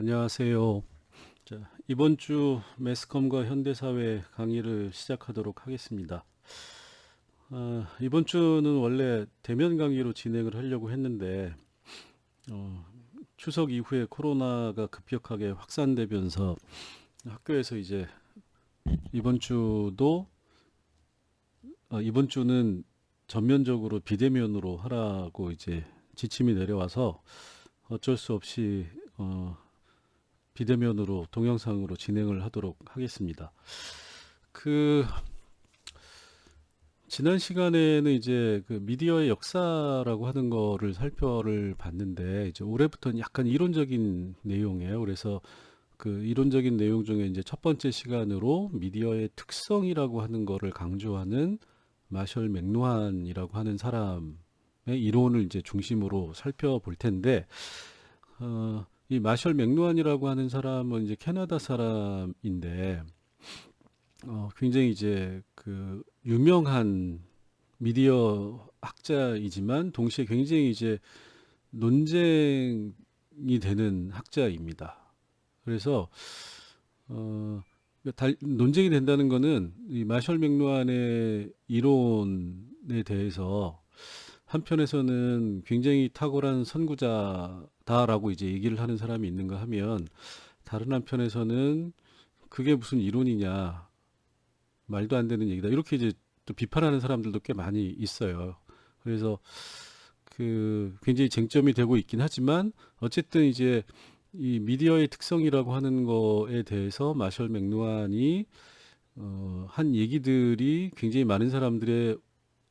안녕하세요. 자, 이번 주 매스컴과 현대사회 강의를 시작하도록 하겠습니다. 이번 주는 원래 대면 강의로 진행을 하려고 했는데, 어, 추석 이후에 코로나가 급격하게 확산되면서 학교에서 이제 이번 주도, 이번 주는 전면적으로 비대면으로 하라고 이제 지침이 내려와서 어쩔 수 없이 비대면으로 동영상으로 진행을 하도록 하겠습니다. 그 지난 시간에는 이제 그 미디어의 역사라고 하는 거를 살펴를 봤는데 이제 올해부터는 약간 이론적인 내용이에요. 그래서 그 이론적인 내용 중에 이제 첫 번째 시간으로 미디어의 특성이라고 하는 거를 강조하는 마셜 맥루한이라고 하는 사람의 이론을 이제 중심으로 살펴볼 텐데 이 마셜 맥루한이라고 하는 사람은 이제 캐나다 사람인데 굉장히 이제 그 유명한 미디어 학자이지만 동시에 굉장히 이제 논쟁이 되는 학자입니다. 그래서 논쟁이 된다는 거는 이 마셜 맥루한의 이론에 대해서 한편에서는 굉장히 탁월한 선구자다라고 이제 얘기를 하는 사람이 있는가 하면 다른 한편에서는 그게 무슨 이론이냐 말도 안 되는 얘기다 이렇게 이제 또 비판하는 사람들도 꽤 많이 있어요. 그래서 그 굉장히 쟁점이 되고 있긴 하지만 어쨌든 이제 이 미디어의 특성이라고 하는 거에 대해서 마셜 맥루한이 한 얘기들이 굉장히 많은 사람들의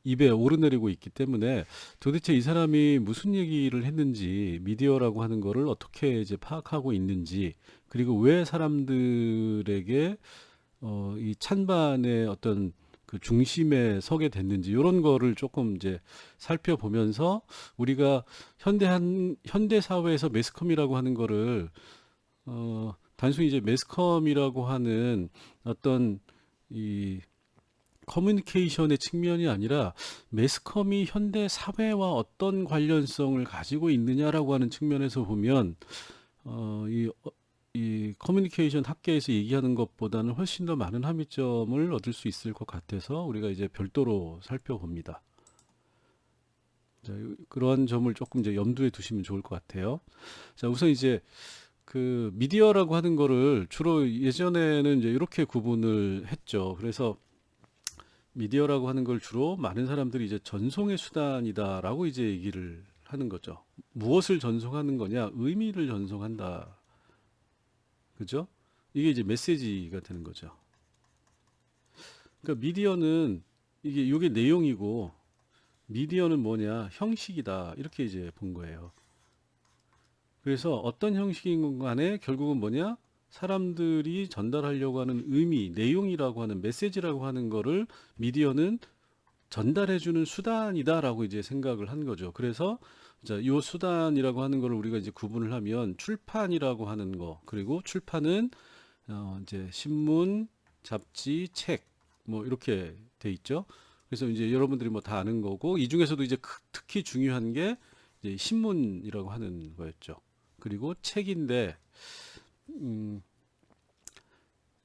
입에 오르내리고 있기 때문에 도대체 이 사람이 무슨 얘기를 했는지 미디어라고 하는 거를 어떻게 이제 파악하고 있는지 그리고 왜 사람들에게 이 찬반의 어떤 그 중심에 서게 됐는지 이런 거를 조금 이제 살펴보면서 우리가 현대 사회에서 매스컴이라고 하는 거를 단순히 이제 매스컴이라고 하는 어떤 이 커뮤니케이션의 측면이 아니라 매스컴이 현대 사회와 어떤 관련성을 가지고 있느냐라고 하는 측면에서 보면 어, 이, 이 커뮤니케이션 학계에서 얘기하는 것보다는 훨씬 더 많은 함의점을 얻을 수 있을 것 같아서 우리가 이제 별도로 살펴봅니다. 자, 그런 점을 조금 이제 염두에 두시면 좋을 것 같아요. 자, 우선 이제 그 미디어라고 하는 거를 주로 예전에는 이제 이렇게 구분을 했죠. 그래서 미디어라고 하는 걸 주로 많은 사람들이 이제 전송의 수단이다라고 이제 얘기를 하는 거죠. 무엇을 전송하는 거냐? 의미를 전송한다. 그죠? 이게 이제 메시지가 되는 거죠. 그러니까 미디어는 이게 내용이고 미디어는 뭐냐? 형식이다. 이렇게 이제 본 거예요. 그래서 어떤 형식인 간에 결국은 뭐냐? 사람들이 전달하려고 하는 의미, 내용이라고 하는 메시지라고 하는 거를 미디어는 전달해주는 수단이다라고 이제 생각을 한 거죠. 그래서 자, 요 수단이라고 하는 거를 우리가 이제 구분을 하면 출판이라고 하는 거, 그리고 출판은 이제 신문, 잡지, 책, 뭐 이렇게 돼 있죠. 그래서 이제 여러분들이 뭐 다 아는 거고 이 중에서도 이제 특히 중요한 게 이제 신문이라고 하는 거였죠. 그리고 책인데 음,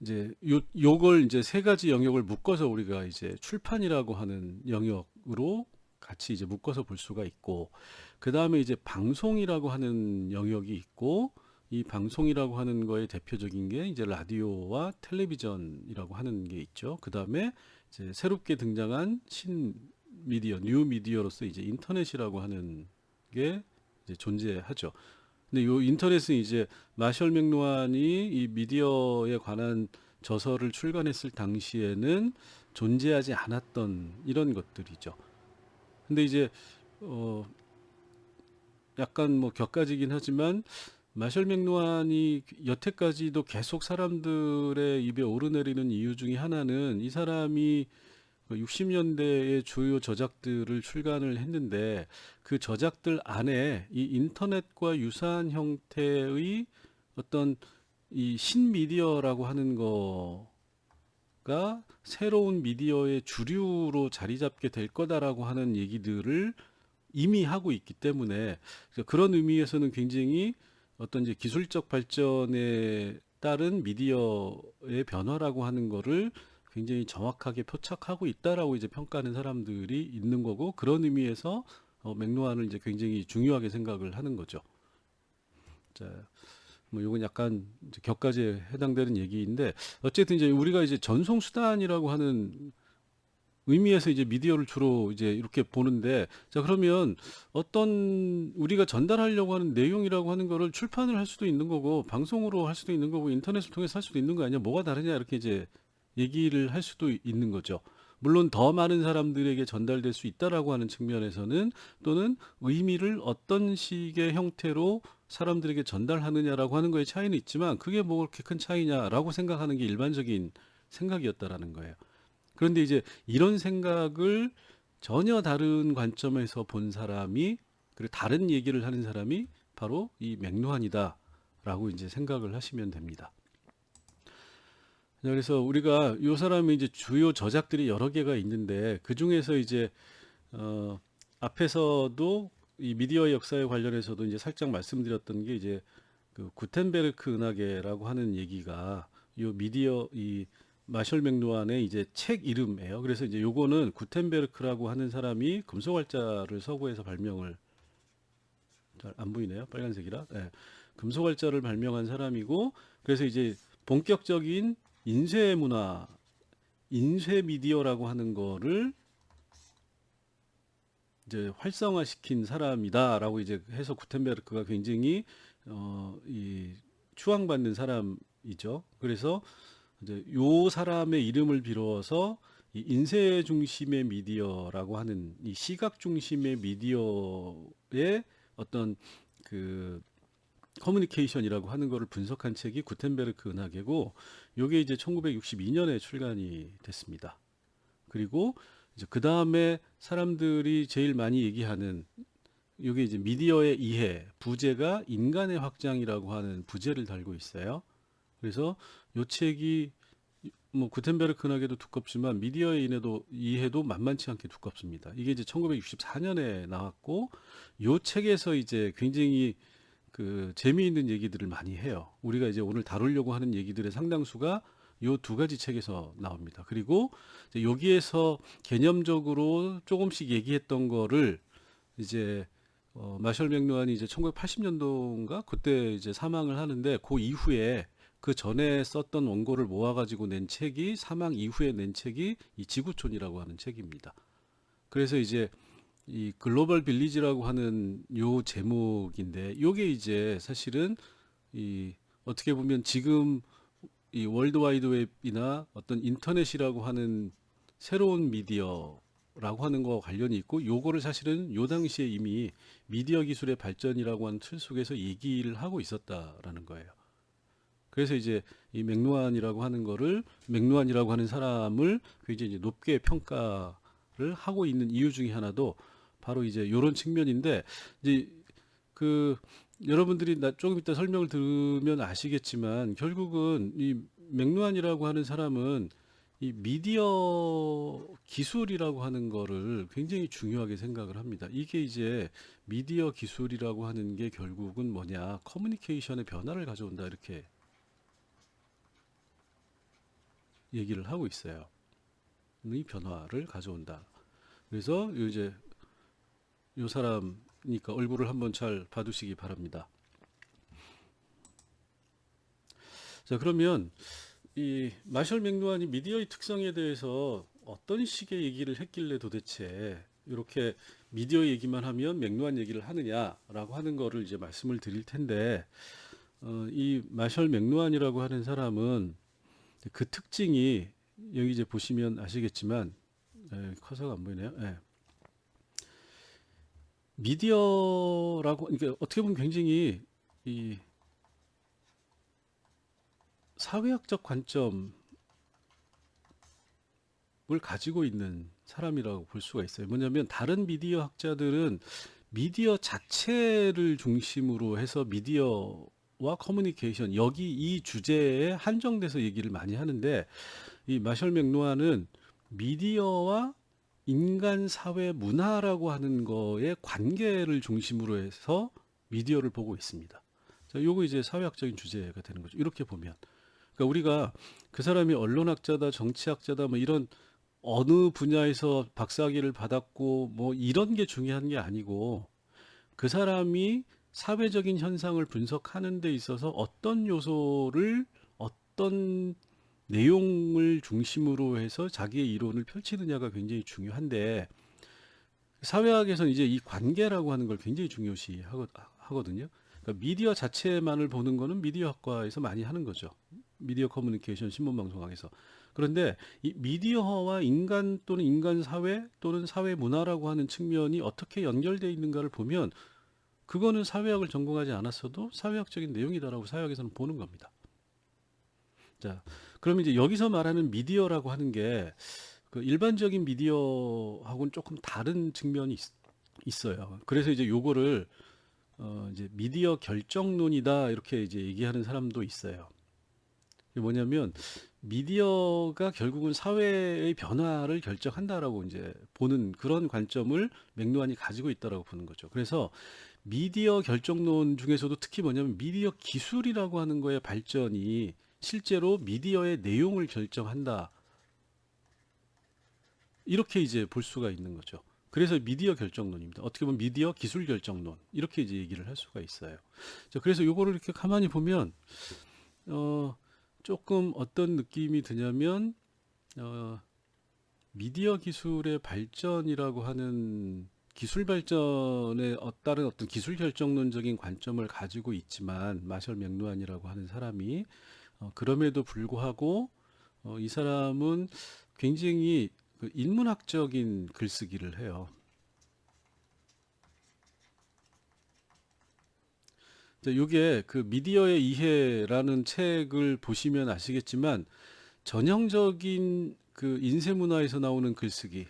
이제 요걸 이제 세 가지 영역을 묶어서 우리가 이제 출판이라고 하는 영역으로 같이 이제 묶어서 볼 수가 있고, 그 다음에 이제 방송이라고 하는 영역이 있고, 이 방송이라고 하는 거의 대표적인 게 이제 라디오와 텔레비전이라고 하는 게 있죠. 그 다음에 이제 새롭게 등장한 신 미디어, 뉴 미디어로서 이제 인터넷이라고 하는 게 이제 존재하죠. 근데 요 인터넷은 이제 마셜 맥루한이 이 미디어에 관한 저서를 출간했을 당시에는 존재하지 않았던 이런 것들이죠. 근데 이제 어 약간 뭐 격가지긴 하지만 마셜 맥루한이 여태까지도 계속 사람들의 입에 오르내리는 이유 중에 하나는 이 사람이 60년대의 주요 저작들을 출간을 했는데 그 저작들 안에 이 인터넷과 유사한 형태의 어떤 이 신미디어라고 하는 거가 새로운 미디어의 주류로 자리 잡게 될 거다라고 하는 얘기들을 이미 하고 있기 때문에 그런 의미에서는 굉장히 어떤 이제 기술적 발전에 따른 미디어의 변화라고 하는 거를 굉장히 정확하게 표착하고 있다라고 이제 평가하는 사람들이 있는 거고, 그런 의미에서 맥루한을 이제 굉장히 중요하게 생각을 하는 거죠. 자, 뭐 이건 약간 이제 격가지에 해당되는 얘기인데, 어쨌든 이제 우리가 이제 전송 수단이라고 하는 의미에서 이제 미디어를 주로 이제 이렇게 보는데, 자, 그러면 어떤 우리가 전달하려고 하는 내용이라고 하는 거를 출판을 할 수도 있는 거고, 방송으로 할 수도 있는 거고, 인터넷을 통해서 할 수도 있는 거 아니야? 뭐가 다르냐? 이렇게 이제 얘기를 할 수도 있는 거죠. 물론 더 많은 사람들에게 전달될 수 있다라고 하는 측면에서는, 또는 의미를 어떤 식의 형태로 사람들에게 전달하느냐라고 하는 거에 차이는 있지만, 그게 뭐 그렇게 큰 차이냐라고 생각하는 게 일반적인 생각이었다라는 거예요. 그런데 이제 이런 생각을 전혀 다른 관점에서 본 사람이, 그리고 다른 얘기를 하는 사람이 바로 이 맥루한이다라고 이제 생각을 하시면 됩니다. 그래서 우리가 이 사람의 이제 주요 저작들이 여러 개가 있는데, 그 중에서 이제 앞에서도 이 미디어의 역사에 관련해서도 이제 살짝 말씀드렸던 게, 이제 그 구텐베르크 은하계라고 하는 얘기가 이 미디어 이 마셜 맥루한의 이제 책 이름이에요. 그래서 이제 요거는 구텐베르크라고 하는 사람이 금속활자를 서구에서 발명을, 잘 안 보이네요. 빨간색이라. 예. 금속활자를 발명한 사람이고, 그래서 이제 본격적인 인쇄 문화, 인쇄 미디어라고 하는 거를 이제 활성화시킨 사람이다라고 이제 해서 구텐베르크가 굉장히 이 추앙받는 사람이죠. 그래서 이제 요 사람의 이름을 빌어서 이 인쇄 중심의 미디어라고 하는, 이 시각 중심의 미디어의 어떤 그 커뮤니케이션이라고 하는 거를 분석한 책이 구텐베르크 은하계고, 요게 이제 1962년에 출간이 됐습니다. 그리고 이제 그 다음에 사람들이 제일 많이 얘기하는 요게 이제 미디어의 이해, 부제가 인간의 확장이라고 하는 부제를 달고 있어요. 그래서 요 책이 뭐 구텐베르크 은하계도 두껍지만 미디어의 이해도 만만치 않게 두껍습니다. 이게 이제 1964년에 나왔고, 요 책에서 이제 굉장히 그 재미있는 얘기들을 많이 해요. 우리가 이제 오늘 다루려고 하는 얘기들의 상당수가 요 두 가지 책에서 나옵니다. 그리고 이제 여기에서 개념적으로 조금씩 얘기했던 거를 이제 마셜 맥루한이 이제 1980년도인가 그때 이제 사망을 하는데, 그 이후에 그 전에 썼던 원고를 모아가지고 낸 책이, 사망 이후에 낸 책이 이 지구촌이라고 하는 책입니다. 그래서 이제 이 글로벌 빌리지라고 하는 요 제목인데, 요게 이제 사실은 이 어떻게 보면 지금 이 월드와이드 웹이나 어떤 인터넷이라고 하는 새로운 미디어라고 하는 거와 관련이 있고, 요거를 사실은 요 당시에 이미 미디어 기술의 발전이라고 하는 틀 속에서 얘기를 하고 있었다라는 거예요. 그래서 이제 이 맥루한이라고 하는 거를, 맥루한이라고 하는 사람을 굉장히 이제 높게 평가를 하고 있는 이유 중에 하나도 바로 이제 요런 측면인데, 이제 그 여러분들이 조금 이따 설명을 들으면 아시겠지만, 결국은 이 맥루한이라고 하는 사람은 이 미디어 기술이라고 하는 거를 굉장히 중요하게 생각을 합니다. 이게 이제 미디어 기술이라고 하는 게 결국은 뭐냐, 커뮤니케이션의 변화를 가져온다, 이렇게 얘기를 하고 있어요. 이 변화를 가져온다. 그래서 이제 요 사람이니까 얼굴을 한번 잘 봐두시기 바랍니다. 자, 그러면 이 마셜 맥루한이 미디어의 특성에 대해서 어떤 식의 얘기를 했길래 도대체 이렇게 미디어 얘기만 하면 맥루한 얘기를 하느냐라고 하는 거를 이제 말씀을 드릴 텐데, 이 마셜 맥루한이라고 하는 사람은 그 특징이, 여기 이제 보시면 아시겠지만, 커서가 안 보이네요. 미디어라고, 그러니까 어떻게 보면 굉장히 이 사회학적 관점을 가지고 있는 사람이라고 볼 수가 있어요. 뭐냐면 다른 미디어 학자들은 미디어 자체를 중심으로 해서 미디어와 커뮤니케이션, 여기 이 주제에 한정돼서 얘기를 많이 하는데, 이 마셜 맥루한은 미디어와 인간 사회 문화라고 하는 거의 관계를 중심으로 해서 미디어를 보고 있습니다. 자, 요거 이제 사회학적인 주제가 되는 거죠. 이렇게 보면. 그러니까 우리가 그 사람이 언론학자다, 정치학자다, 뭐 이런 어느 분야에서 박사학위를 받았고 뭐 이런 게 중요한 게 아니고 그 사람이 사회적인 현상을 분석하는 데 있어서 어떤 요소를 어떤 내용을 중심으로 해서 자기의 이론을 펼치느냐가 굉장히 중요한데 사회학에서는 이제 이 관계라고 하는 걸 굉장히 중요시 하거든요. 그러니까 미디어 자체만을 보는 거는 미디어학과에서 많이 하는 거죠. 미디어 커뮤니케이션 신문방송학에서. 그런데 이 미디어와 인간 또는 인간 사회 또는 사회 문화라고 하는 측면이 어떻게 연결되어 있는가를 보면 그거는 사회학을 전공하지 않았어도 사회학적인 내용이다라고 사회학에서는 보는 겁니다. 자, 그러면 이제 여기서 말하는 미디어라고 하는 게 그 일반적인 미디어하고는 조금 다른 측면이 있어요. 그래서 이제 요거를 이제 미디어 결정론이다 이렇게 이제 얘기하는 사람도 있어요. 이게 뭐냐면 미디어가 결국은 사회의 변화를 결정한다라고 이제 보는 그런 관점을 맥루안이 가지고 있다라고 보는 거죠. 그래서 미디어 결정론 중에서도 특히 뭐냐면 미디어 기술이라고 하는 거의 발전이 실제로 미디어의 내용을 결정한다. 이렇게 이제 볼 수가 있는 거죠. 그래서 미디어 결정론입니다. 어떻게 보면 미디어 기술 결정론 이렇게 이제 얘기를 할 수가 있어요. 자, 그래서 요거를 이렇게 가만히 보면 어, 조금 어떤 느낌이 드냐면 어, 미디어 기술의 발전이라고 하는 기술 발전에 따른 어떤 기술 결정론적인 관점을 가지고 있지만 마셜 맥루안이라고 하는 사람이 그럼에도 불구하고 이 사람은 굉장히 그 인문학적인 글쓰기를 해요. 이게 그 미디어의 이해라는 책을 보시면 아시겠지만 전형적인 그 인쇄 문화에서 나오는 글쓰기,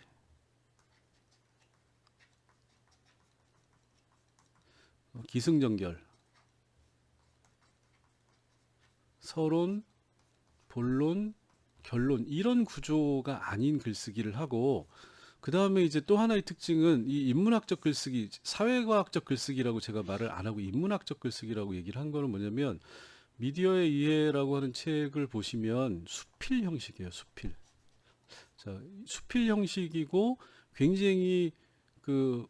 기승전결, 서론, 본론, 결론 이런 구조가 아닌 글쓰기를 하고 그 다음에 이제 또 하나의 특징은 이 인문학적 글쓰기, 사회과학적 글쓰기라고 제가 말을 안 하고 인문학적 글쓰기라고 얘기를 한 거는 뭐냐면 미디어의 이해라고 하는 책을 보시면 수필 형식이에요. 수필. 자, 수필 형식이고 굉장히 그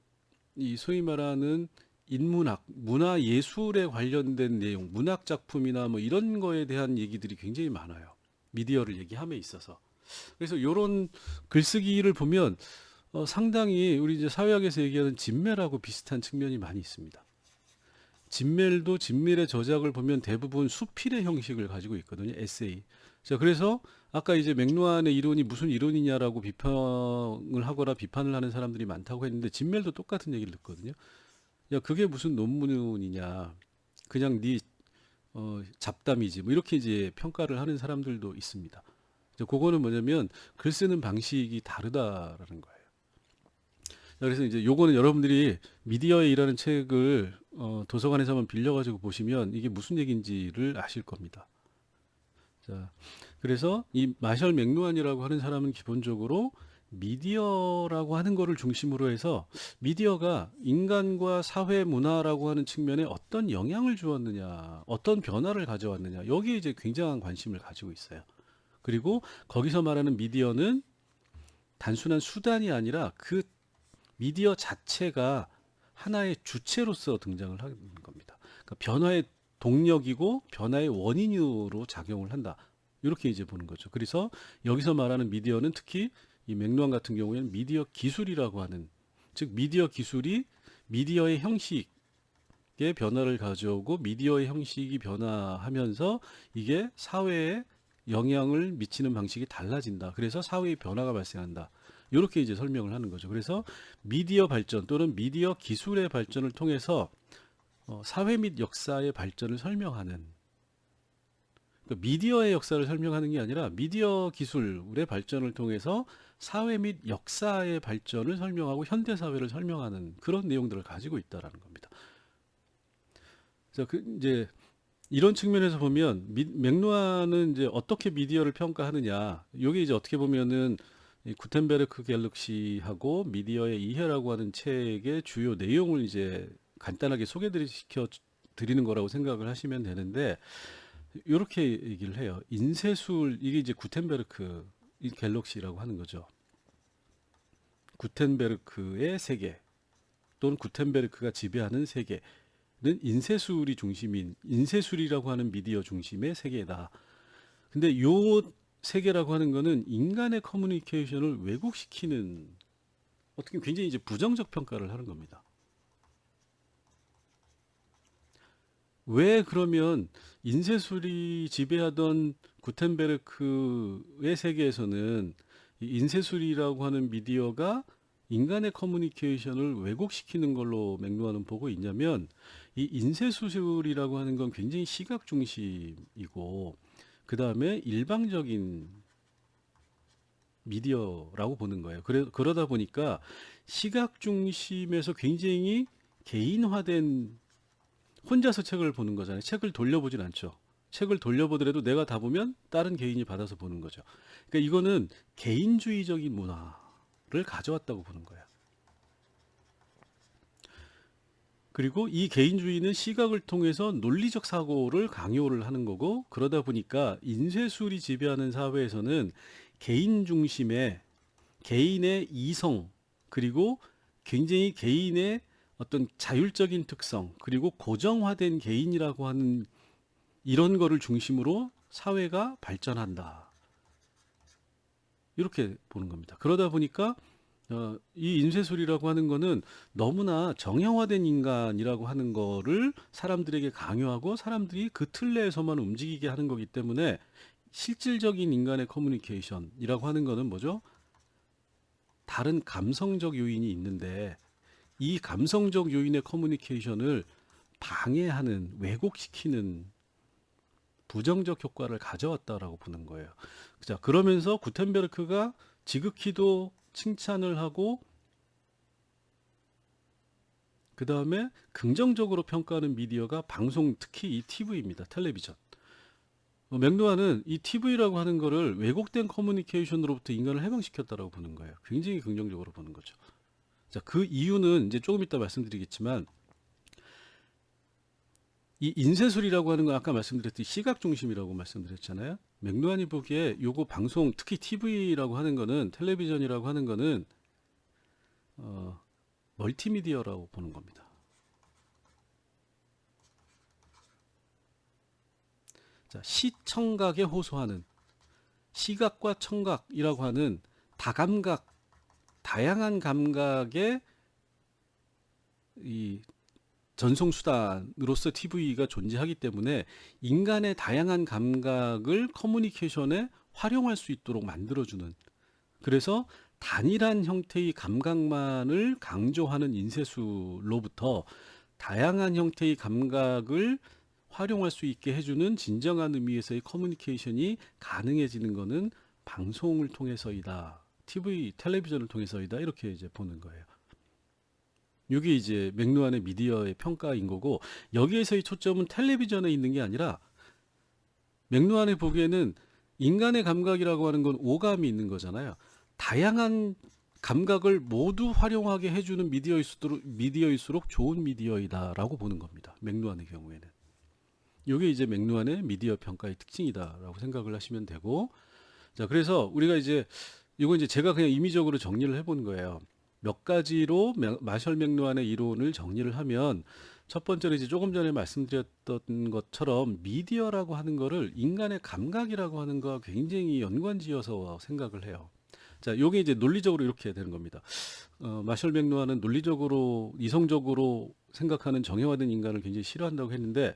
이 소위 말하는 인문학, 문화 예술에 관련된 내용, 문학 작품이나 뭐 이런 거에 대한 얘기들이 굉장히 많아요. 미디어를 얘기함에 있어서. 그래서 이런 글쓰기를 보면 상당히 우리 이제 사회학에서 얘기하는 진멜하고 비슷한 측면이 많이 있습니다. 진멜도 진멜의 저작을 보면 대부분 수필의 형식을 가지고 있거든요. 에세이. 자, 그래서 아까 이제 맥루안의 이론이 무슨 이론이냐라고 비평을 하거나 비판을 하는 사람들이 많다고 했는데 진멜도 똑같은 얘기를 듣거든요. 야, 그게 무슨 논문이냐. 그냥 네 잡담이지. 뭐 이렇게 이제 평가를 하는 사람들도 있습니다. 그거는 뭐냐면 글 쓰는 방식이 다르다라는 거예요. 그래서 이제 요거는 여러분들이 미디어에 일하는 책을 도서관에서 한번 빌려가지고 보시면 이게 무슨 얘기인지를 아실 겁니다. 자, 그래서 이 마셜 맥루안이라고 하는 사람은 기본적으로 미디어라고 하는 거를 중심으로 해서 미디어가 인간과 사회 문화라고 하는 측면에 어떤 영향을 주었느냐, 어떤 변화를 가져왔느냐, 여기에 이제 굉장한 관심을 가지고 있어요. 그리고 거기서 말하는 미디어는 단순한 수단이 아니라 그 미디어 자체가 하나의 주체로서 등장을 하는 겁니다. 그러니까 변화의 동력이고 변화의 원인으로 작용을 한다. 이렇게 이제 보는 거죠. 그래서 여기서 말하는 미디어는 특히 이 맥루안 같은 경우에는 미디어 기술이라고 하는, 즉 미디어 기술이 미디어의 형식의 변화를 가져오고 미디어의 형식이 변화하면서 이게 사회에 영향을 미치는 방식이 달라진다. 그래서 사회의 변화가 발생한다. 이렇게 이제 설명을 하는 거죠. 그래서 미디어 발전 또는 미디어 기술의 발전을 통해서 사회 및 역사의 발전을 설명하는, 그러니까 미디어의 역사를 설명하는 게 아니라 미디어 기술의 발전을 통해서 사회 및 역사의 발전을 설명하고 현대 사회를 설명하는 그런 내용들을 가지고 있다라는 겁니다. 그래서 이제 이런 측면에서 보면 맥루안은 이제 어떻게 미디어를 평가하느냐. 이게 이제 어떻게 보면은 이 구텐베르크 갤럭시하고 미디어의 이해라고 하는 책의 주요 내용을 이제 간단하게 소개시켜 드리는 거라고 생각을 하시면 되는데 이렇게 얘기를 해요. 인쇄술 이게 이제 구텐베르크 이 갤럭시라고 하는 거죠. 구텐베르크의 세계 또는 구텐베르크가 지배하는 세계는 인쇄술이 중심인 인쇄술이라고 하는 미디어 중심의 세계다. 근데 요 세계라고 하는 거는 인간의 커뮤니케이션을 왜곡시키는 어떻게 보면 굉장히 이제 부정적 평가를 하는 겁니다. 왜 그러면 인쇄술이 지배하던 구텐베르크의 세계에서는 이 인쇄술이라고 하는 미디어가 인간의 커뮤니케이션을 왜곡시키는 걸로 맥루아는 보고 있냐면 이 인쇄술이라고 하는 건 굉장히 시각 중심이고 그 다음에 일방적인 미디어라고 보는 거예요. 그러다 보니까 시각 중심에서 굉장히 개인화된 혼자서 책을 보는 거잖아요. 책을 돌려보진 않죠. 책을 돌려보더라도 내가 다 보면 다른 개인이 받아서 보는 거죠. 그러니까 이거는 개인주의적인 문화를 가져왔다고 보는 거예요. 그리고 이 개인주의는 시각을 통해서 논리적 사고를 강요를 하는 거고 그러다 보니까 인쇄술이 지배하는 사회에서는 개인 중심의 개인의 이성 그리고 굉장히 개인의 어떤 자율적인 특성 그리고 고정화된 개인이라고 하는 이런 거를 중심으로 사회가 발전한다. 이렇게 보는 겁니다. 그러다 보니까 이 인쇄술이라고 하는 거는 너무나 정형화된 인간이라고 하는 거를 사람들에게 강요하고 사람들이 그 틀 내에서만 움직이게 하는 거기 때문에 실질적인 인간의 커뮤니케이션이라고 하는 거는 뭐죠? 다른 감성적 요인이 있는데 이 감성적 요인의 커뮤니케이션을 방해하는 왜곡시키는 부정적 효과를 가져왔다라고 보는 거예요. 자, 그러면서 구텐베르크가 지극히도 칭찬을 하고 그 다음에 긍정적으로 평가하는 미디어가 방송, 특히 이 TV입니다. 텔레비전. 맥루아는 이 TV라고 하는 거를 왜곡된 커뮤니케이션으로부터 인간을 해방시켰다라고 보는 거예요. 굉장히 긍정적으로 보는 거죠. 자, 그 이유는 이제 조금 이따 말씀드리겠지만 이 인쇄술이라고 하는 건 아까 말씀드렸듯이 시각 중심이라고 말씀드렸잖아요. 맥루안이 보기에 요거 방송 특히 TV라고 하는 거는 텔레비전이라고 하는 거는 멀티미디어라고 보는 겁니다. 자, 시청각에 호소하는 시각과 청각이라고 하는 다감각 다양한 감각의 이 전송수단으로서 TV가 존재하기 때문에 인간의 다양한 감각을 커뮤니케이션에 활용할 수 있도록 만들어주는 그래서 단일한 형태의 감각만을 강조하는 인쇄술로부터 다양한 형태의 감각을 활용할 수 있게 해주는 진정한 의미에서의 커뮤니케이션이 가능해지는 것은 방송을 통해서이다. 텔레비전을 통해서이다. 이렇게 이제 보는 거예요. 이게 이제 맥루안의 미디어의 평가인 거고 여기에서의 초점은 텔레비전에 있는 게 아니라 맥루안이 보기에는 인간의 감각이라고 하는 건 오감이 있는 거잖아요. 다양한 감각을 모두 활용하게 해주는 미디어일수록 좋은 미디어이다라고 보는 겁니다. 맥루안의 경우에는. 이게 이제 맥루안의 미디어 평가의 특징이다라고 생각을 하시면 되고 자 그래서 우리가 이제 이거 이제 제가 그냥 임의적으로 정리를 해본 거예요. 몇 가지로 마셜 맥루안의 이론을 정리를 하면 첫 번째로 이제 조금 전에 말씀드렸던 것처럼 미디어라고 하는 거를 인간의 감각이라고 하는 거와 굉장히 연관지어서 생각을 해요. 자, 요게 이제 논리적으로 이렇게 되는 겁니다. 마셜 맥루안은 논리적으로 이성적으로 생각하는 정형화된 인간을 굉장히 싫어한다고 했는데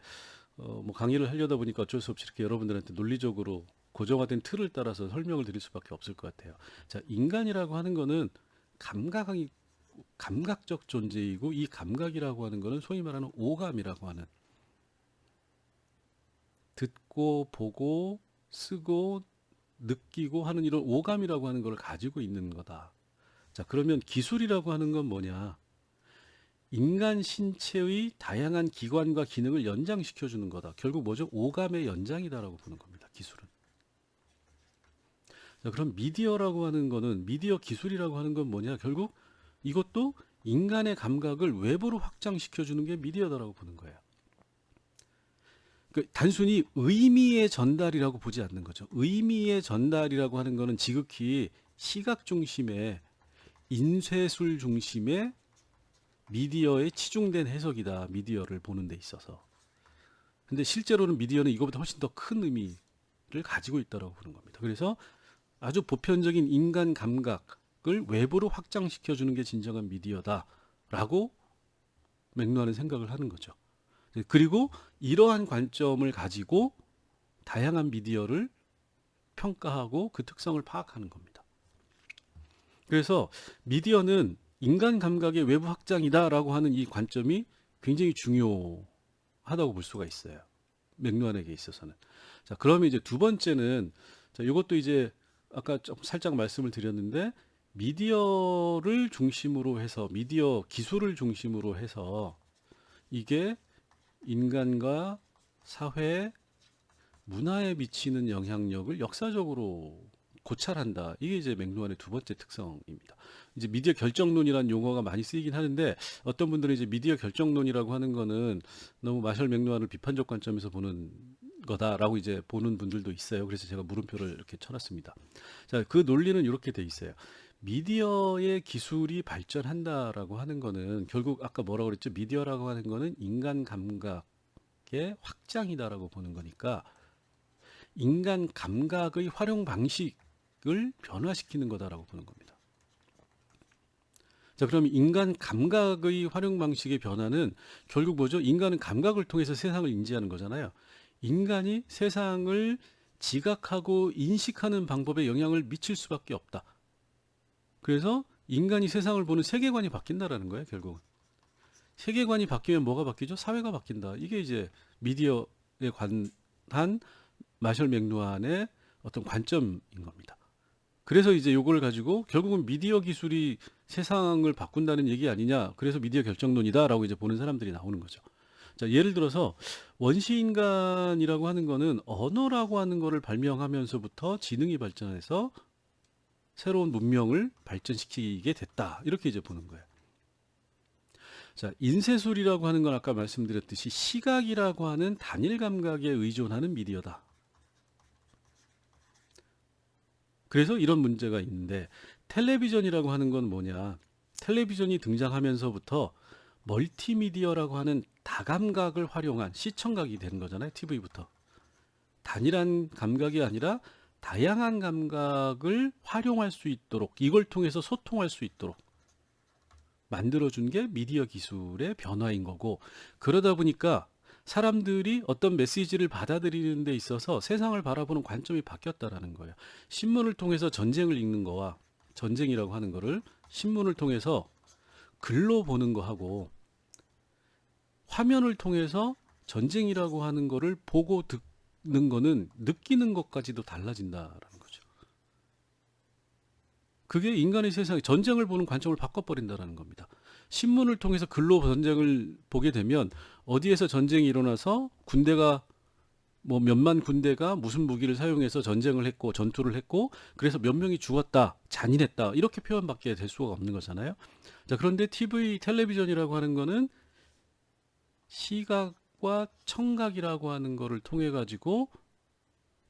뭐 강의를 하려다 보니까 어쩔 수 없이 이렇게 여러분들한테 논리적으로 고정화된 틀을 따라서 설명을 드릴 수밖에 없을 것 같아요. 자, 인간이라고 하는 거는 감각적 존재이고 이 감각이라고 하는 거는 소위 말하는 오감이라고 하는 듣고 보고 쓰고 느끼고 하는 이런 오감이라고 하는 걸 가지고 있는 거다. 자, 그러면 기술이라고 하는 건 뭐냐? 인간 신체의 다양한 기관과 기능을 연장시켜 주는 거다. 결국 뭐죠? 오감의 연장이다라고 보는 겁니다. 기술은. 자, 그럼 미디어라고 하는 거는 미디어 기술이라고 하는 건 뭐냐? 결국 이것도 인간의 감각을 외부로 확장시켜 주는 게 미디어다라고 보는 거예요. 단순히 의미의 전달이라고 보지 않는 거죠. 의미의 전달이라고 하는 거는 지극히 시각 중심의 인쇄술 중심의 미디어에 치중된 해석이다. 미디어를 보는 데 있어서. 근데 실제로는 미디어는 이거보다 훨씬 더 큰 의미를 가지고 있다고 보는 겁니다. 그래서 아주 보편적인 인간 감각을 외부로 확장시켜 주는 게 진정한 미디어다라고 맥루아는 생각을 하는 거죠. 그리고 이러한 관점을 가지고 다양한 미디어를 평가하고 그 특성을 파악하는 겁니다. 그래서 미디어는 인간 감각의 외부 확장이다라고 하는 이 관점이 굉장히 중요하다고 볼 수가 있어요. 맥루안에게 있어서는. 자, 그러면 이제 두 번째는, 자, 이것도 이제 아까 좀 살짝 말씀을 드렸는데, 미디어를 중심으로 해서, 미디어 기술을 중심으로 해서 이게 인간과 사회, 문화에 미치는 영향력을 역사적으로 고찰한다. 이게 이제 맥루안의 두 번째 특성입니다. 이제 미디어 결정론이라는 용어가 많이 쓰이긴 하는데, 어떤 분들은 이제 미디어 결정론이라고 하는 거는 너무 마셜 맥루안을 비판적 관점에서 보는 거다라고 이제 보는 분들도 있어요. 그래서 제가 물음표를 이렇게 쳐놨습니다. 자, 그 논리는 이렇게 돼 있어요. 미디어의 기술이 발전한다라고 하는 거는 결국 아까 뭐라고 그랬죠? 미디어라고 하는 거는 인간 감각의 확장이다라고 보는 거니까 인간 감각의 활용 방식을 변화시키는 거다라고 보는 겁니다. 자, 그럼 인간 감각의 활용 방식의 변화는 결국 뭐죠? 인간은 감각을 통해서 세상을 인지하는 거잖아요. 인간이 세상을 지각하고 인식하는 방법에 영향을 미칠 수밖에 없다. 그래서 인간이 세상을 보는 세계관이 바뀐다라는 거예요, 결국은. 세계관이 바뀌면 뭐가 바뀌죠? 사회가 바뀐다. 이게 이제 미디어에 관한 마셜 맥루안의 어떤 관점인 겁니다. 그래서 이제 요걸 가지고 결국은 미디어 기술이 세상을 바꾼다는 얘기 아니냐. 그래서 미디어 결정론이다라고 이제 보는 사람들이 나오는 거죠. 자, 예를 들어서 원시인간이라고 하는 거는 언어라고 하는 거를 발명하면서부터 지능이 발전해서 새로운 문명을 발전시키게 됐다. 이렇게 이제 보는 거예요. 자, 인쇄술이라고 하는 건 아까 말씀드렸듯이 시각이라고 하는 단일 감각에 의존하는 미디어다. 그래서 이런 문제가 있는데 텔레비전이라고 하는 건 뭐냐? 텔레비전이 등장하면서부터 멀티미디어라고 하는 다감각을 활용한 시청각이 되는 거잖아요. TV부터. 단일한 감각이 아니라 다양한 감각을 활용할 수 있도록 이걸 통해서 소통할 수 있도록 만들어준 게 미디어 기술의 변화인 거고 그러다 보니까 사람들이 어떤 메시지를 받아들이는 데 있어서 세상을 바라보는 관점이 바뀌었다라는 거예요. 신문을 통해서 전쟁을 읽는 거와 전쟁이라고 하는 거를 신문을 통해서 글로 보는 거하고 화면을 통해서 전쟁이라고 하는 거를 보고 듣는 거는 느끼는 것까지도 달라진다라는 거죠. 그게 인간의 세상에 전쟁을 보는 관점을 바꿔버린다라는 겁니다. 신문을 통해서 글로 전쟁을 보게 되면 어디에서 전쟁이 일어나서 군대가 뭐 몇만 군대가 무슨 무기를 사용해서 전쟁을 했고 전투를 했고 그래서 몇 명이 죽었다, 잔인했다 이렇게 표현밖에 될 수가 없는 거잖아요. 자, 그런데 텔레비전이라고 하는 거는 시각과 청각이라고 하는 거를 통해 가지고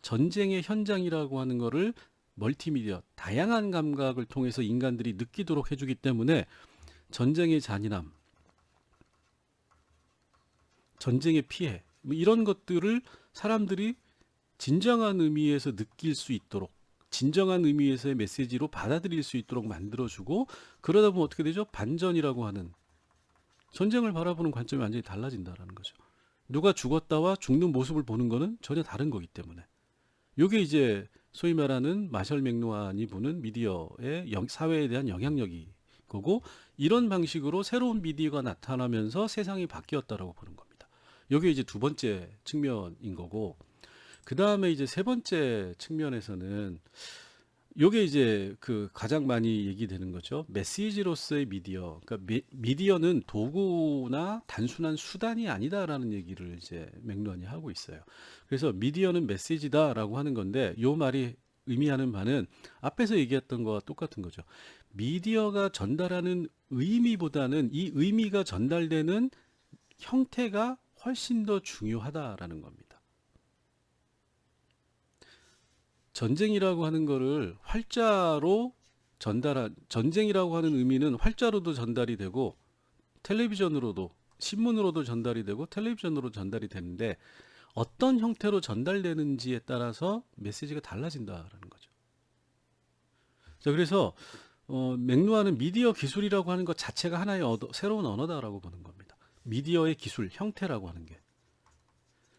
전쟁의 현장이라고 하는 거를 멀티미디어, 다양한 감각을 통해서 인간들이 느끼도록 해주기 때문에 전쟁의 잔인함, 전쟁의 피해, 뭐 이런 것들을 사람들이 진정한 의미에서 느낄 수 있도록, 진정한 의미에서의 메시지로 받아들일 수 있도록 만들어주고, 그러다 보면 어떻게 되죠? 반전이라고 하는 전쟁을 바라보는 관점이 완전히 달라진다라는 거죠. 누가 죽었다와 죽는 모습을 보는 거는 전혀 다른 거기 때문에. 이게 이제 소위 말하는 마셜 맥루안이 보는 미디어의 사회에 대한 영향력이 거고 이런 방식으로 새로운 미디어가 나타나면서 세상이 바뀌었다라고 보는 겁니다. 이게 이제 두 번째 측면인 거고 그 다음에 이제 세 번째 측면에서는 요게 이제 그 가장 많이 얘기되는 거죠. 메시지로서의 미디어. 그러니까 미디어는 도구나 단순한 수단이 아니다라는 얘기를 이제 맥루안이 하고 있어요. 그래서 미디어는 메시지다라고 하는 건데 요 말이 의미하는 바는 앞에서 얘기했던 거와 똑같은 거죠. 미디어가 전달하는 의미보다는 이 의미가 전달되는 형태가 훨씬 더 중요하다라는 겁니다. 전쟁이라고 하는 거를 활자로 전쟁이라고 하는 의미는 활자로도 전달이 되고 텔레비전으로도 신문으로도 전달이 되고 텔레비전으로 전달이 되는데 어떤 형태로 전달되는지에 따라서 메시지가 달라진다라는 거죠. 자, 그래서 맥루아는 미디어 기술이라고 하는 것 자체가 하나의 새로운 언어다라고 보는 겁니다. 미디어의 기술, 형태라고 하는 게.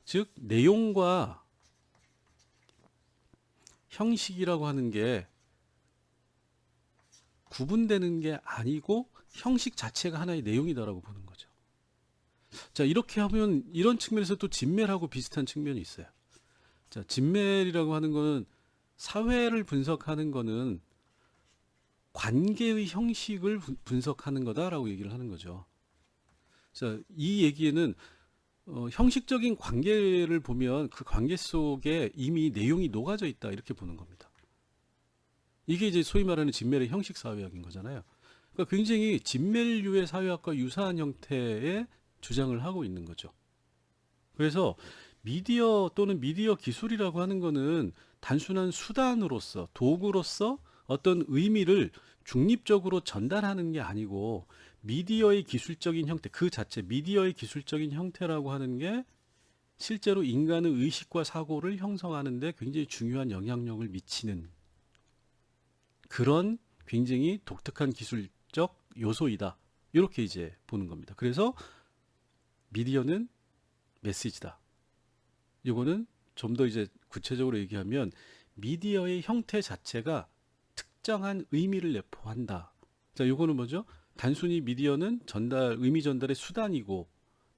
즉, 내용과 형식이라고 하는 게 구분되는 게 아니고 형식 자체가 하나의 내용이다라고 보는 거죠. 자, 이렇게 하면 이런 측면에서 또 진멜하고 비슷한 측면이 있어요. 자, 진멜이라고 하는 거는 사회를 분석하는 거는 관계의 형식을 분석하는 거다라고 얘기를 하는 거죠. 자, 이 얘기에는 형식적인 관계를 보면 그 관계 속에 이미 내용이 녹아져 있다 이렇게 보는 겁니다. 이게 이제 소위 말하는 진멜의 형식 사회학인 거잖아요. 그러니까 굉장히 진멜류의 사회학과 유사한 형태의 주장을 하고 있는 거죠. 그래서 미디어 또는 미디어 기술이라고 하는 거는 단순한 수단으로서 도구로서 어떤 의미를 중립적으로 전달하는 게 아니고 미디어의 기술적인 형태 그 자체 미디어의 기술적인 형태라고 하는 게 실제로 인간의 의식과 사고를 형성하는 데 굉장히 중요한 영향력을 미치는 그런 굉장히 독특한 기술적 요소이다. 이렇게 이제 보는 겁니다. 그래서 미디어는 메시지다. 이거는 좀 더 이제 구체적으로 얘기하면 미디어의 형태 자체가 특정한 의미를 내포한다. 자, 이거는 뭐죠? 단순히 미디어는 의미 전달의 수단이고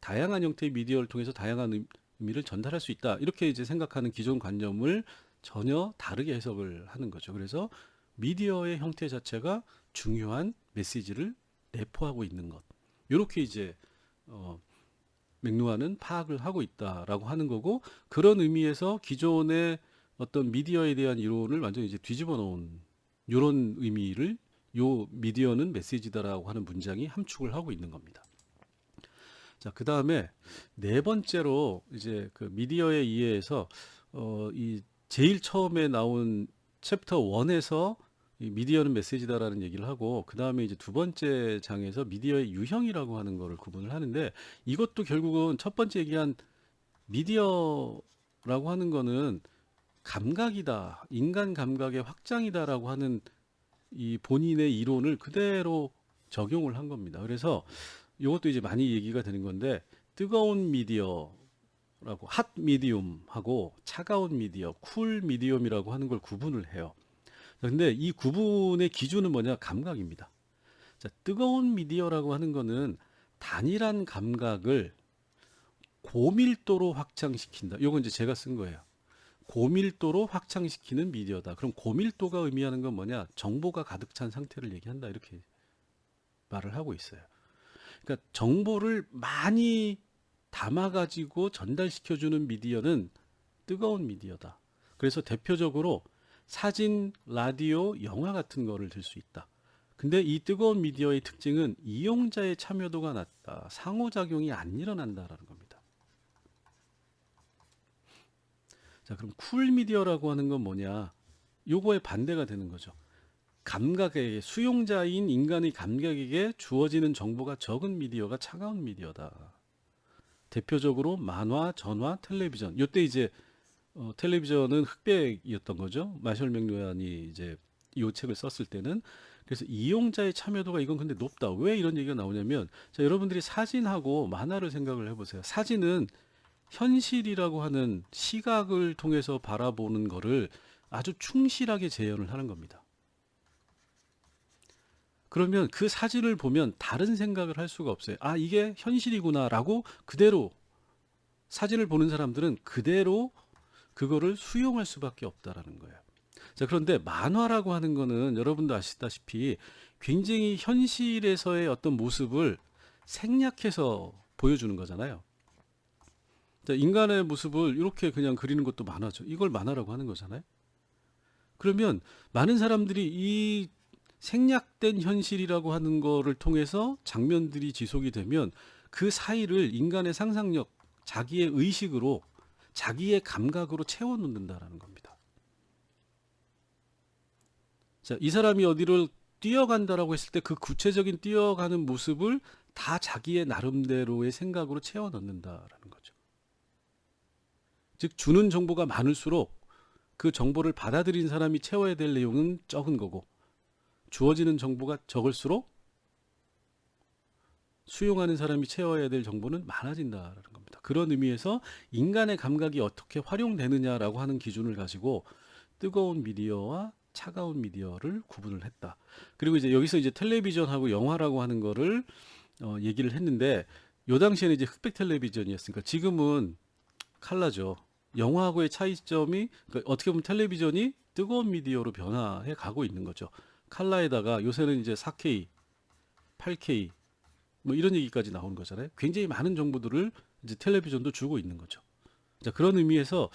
다양한 형태의 미디어를 통해서 다양한 의미를 전달할 수 있다. 이렇게 이제 생각하는 기존 관념을 전혀 다르게 해석을 하는 거죠. 그래서 미디어의 형태 자체가 중요한 메시지를 내포하고 있는 것. 이렇게 이제 맥루아는 파악을 하고 있다라고 하는 거고 그런 의미에서 기존의 어떤 미디어에 대한 이론을 완전히 이제 뒤집어 놓은 이런 의미를 요 미디어는 메시지다라고 하는 문장이 함축을 하고 있는 겁니다. 자, 그 다음에 네 번째로 이제 그 미디어의 이해에서 이 제일 처음에 나온 챕터 1에서 이 미디어는 메시지다라는 얘기를 하고 그 다음에 이제 두 번째 장에서 미디어의 유형이라고 하는 거를 구분을 하는데 이것도 결국은 첫 번째 얘기한 미디어라고 하는 거는 감각이다, 인간 감각의 확장이다라고 하는 이 본인의 이론을 그대로 적용을 한 겁니다. 그래서 이것도 이제 많이 얘기가 되는 건데 뜨거운 미디어라고 핫 미디움하고 차가운 미디어, 쿨 미디움이라고 하는 걸 구분을 해요. 근데 이 구분의 기준은 뭐냐? 감각입니다. 자, 뜨거운 미디어라고 하는 거는 단일한 감각을 고밀도로 확장시킨다. 이건 이제 제가 쓴 거예요. 고밀도로 확장시키는 미디어다. 그럼 고밀도가 의미하는 건 뭐냐? 정보가 가득 찬 상태를 얘기한다. 이렇게 말을 하고 있어요. 그러니까 정보를 많이 담아가지고 전달시켜주는 미디어는 뜨거운 미디어다. 그래서 대표적으로 사진, 라디오, 영화 같은 거를 들 수 있다. 근데 이 뜨거운 미디어의 특징은 이용자의 참여도가 낮다. 상호작용이 안 일어난다라는 겁니다. 자, 그럼 쿨 미디어라고 하는 건 뭐냐? 요거의 반대가 되는 거죠. 감각에게 수용자인 인간의 감각에게 주어지는 정보가 적은 미디어가 차가운 미디어다. 대표적으로 만화, 전화, 텔레비전. 요때 이제 텔레비전은 흑백이었던 거죠. 마셜 맥루안이 이제 이 책을 썼을 때는. 그래서 이용자의 참여도가 이건 근데 높다. 왜 이런 얘기가 나오냐면 자, 여러분들이 사진하고 만화를 생각을 해보세요. 사진은 현실이라고 하는 시각을 통해서 바라보는 거를 아주 충실하게 재현을 하는 겁니다. 그러면 그 사진을 보면 다른 생각을 할 수가 없어요. 아, 이게 현실이구나라고 그대로 사진을 보는 사람들은 그대로 그거를 수용할 수밖에 없다라는 거예요. 자, 그런데 만화라고 하는 거는 여러분도 아시다시피 굉장히 현실에서의 어떤 모습을 생략해서 보여주는 거잖아요. 자, 인간의 모습을 이렇게 그냥 그리는 것도 만화죠. 이걸 만화라고 하는 거잖아요. 그러면 많은 사람들이 이 생략된 현실이라고 하는 거를 통해서 장면들이 지속이 되면 그 사이를 인간의 상상력, 자기의 의식으로 자기의 감각으로 채워놓는다라는 겁니다. 자, 이 사람이 어디를 뛰어간다라고 했을 때 그 구체적인 뛰어가는 모습을 다 자기의 나름대로의 생각으로 채워 넣는다라는 거죠. 즉 주는 정보가 많을수록 그 정보를 받아들인 사람이 채워야 될 내용은 적은 거고, 주어지는 정보가 적을수록 수용하는 사람이 채워야 될 정보는 많아진다라는 겁니다. 그런 의미에서 인간의 감각이 어떻게 활용되느냐라고 하는 기준을 가지고 뜨거운 미디어와 차가운 미디어를 구분을 했다. 그리고 이제 여기서 이제 텔레비전하고 영화라고 하는 거를 얘기를 했는데, 요 당시에는 이제 흑백 텔레비전이었으니까 지금은 칼라죠. 영화하고의 차이점이, 그러니까 어떻게 보면 텔레비전이 뜨거운 미디어로 변화해 가고 있는 거죠. 칼라에다가 요새는 이제 4K, 8K 뭐 이런 얘기까지 나오는 거잖아요. 굉장히 많은 정보들을 이제 텔레비전도 주고 있는 거죠. 자, 그런 의미에서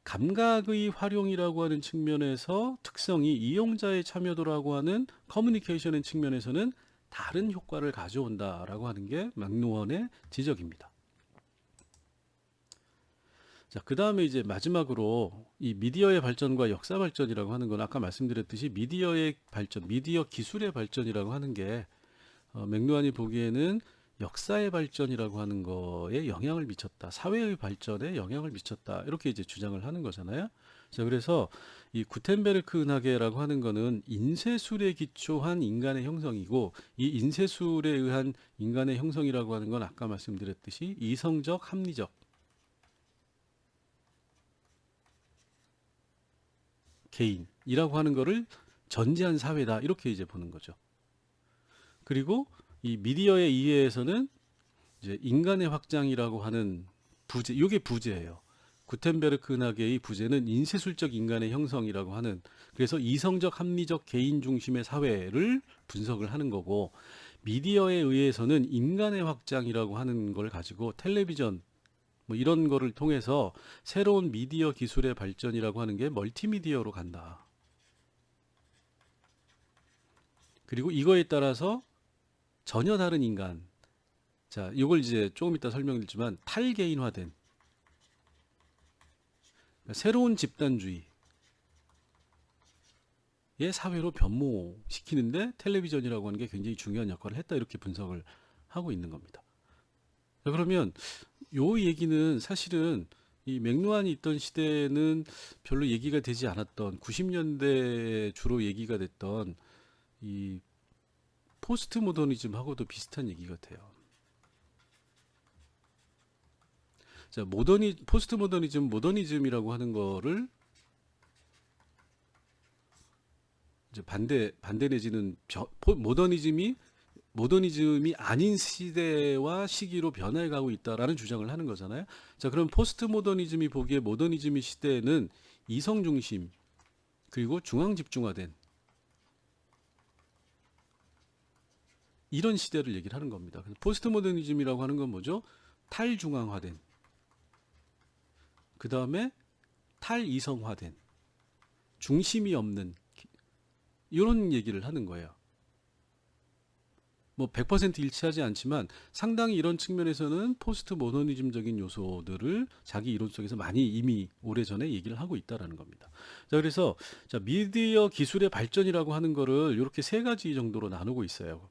감각의 활용이라고 하는 측면에서 특성이 이용자의 참여도라고 하는 커뮤니케이션의 측면에서는 다른 효과를 가져온다라고 하는 게 맥루헌의 지적입니다. 자, 그 다음에 이제 마지막으로 이 미디어의 발전과 역사 발전이라고 하는 건 아까 말씀드렸듯이 미디어의 발전, 미디어 기술의 발전이라고 하는 게 맥루한이 보기에는 역사의 발전이라고 하는 거에 영향을 미쳤다. 사회의 발전에 영향을 미쳤다. 이렇게 이제 주장을 하는 거잖아요. 자, 그래서 이 구텐베르크 은하계라고 하는 거는 인쇄술에 기초한 인간의 형성이고, 이 인쇄술에 의한 인간의 형성이라고 하는 건 아까 말씀드렸듯이 이성적, 합리적, 개인이라고 하는 거를 전제한 사회다. 이렇게 이제 보는 거죠. 그리고 이 미디어의 이해에서는 이제 인간의 확장이라고 하는 부재, 이게 부재예요. 구텐베르크 은하계의 부재는 인쇄술적 인간의 형성이라고 하는, 그래서 이성적 합리적 개인 중심의 사회를 분석을 하는 거고, 미디어에 의해서는 인간의 확장이라고 하는 걸 가지고 텔레비전 뭐 이런 거를 통해서 새로운 미디어 기술의 발전이라고 하는 게 멀티미디어로 간다. 그리고 이거에 따라서 전혀 다른 인간, 자, 이걸 이제 조금 이따 설명드리지만 탈개인화된 새로운 집단주의의 사회로 변모시키는데 텔레비전이라고 하는 게 굉장히 중요한 역할을 했다. 이렇게 분석을 하고 있는 겁니다. 자, 그러면 요 얘기는 사실은 이 맥루한이 있던 시대는 별로 얘기가 되지 않았던 90년대에 주로 얘기가 됐던 이 포스트 모더니즘하고도 비슷한 얘기 같아요. 자, 포스트 모더니즘, 모더니즘이라고 하는 거를 이제 반대 내지는 모더니즘이 아닌 시대와 시기로 변화해 가고 있다라는 주장을 하는 거잖아요. 자, 그럼 포스트 모더니즘이 보기에 모더니즘의 시대에는 이성 중심 그리고 중앙 집중화된 이런 시대를 얘기를 하는 겁니다. 그래서 포스트 모더니즘이라고 하는 건 뭐죠? 탈중앙화된, 그 다음에 탈이성화된, 중심이 없는 이런 얘기를 하는 거예요. 뭐 100% 일치하지 않지만 상당히 이런 측면에서는 포스트 모더니즘적인 요소들을 자기 이론 속에서 많이 이미 오래전에 얘기를 하고 있다라는 겁니다. 자, 그래서 자, 미디어 기술의 발전이라고 하는 거를 이렇게 세 가지 정도로 나누고 있어요.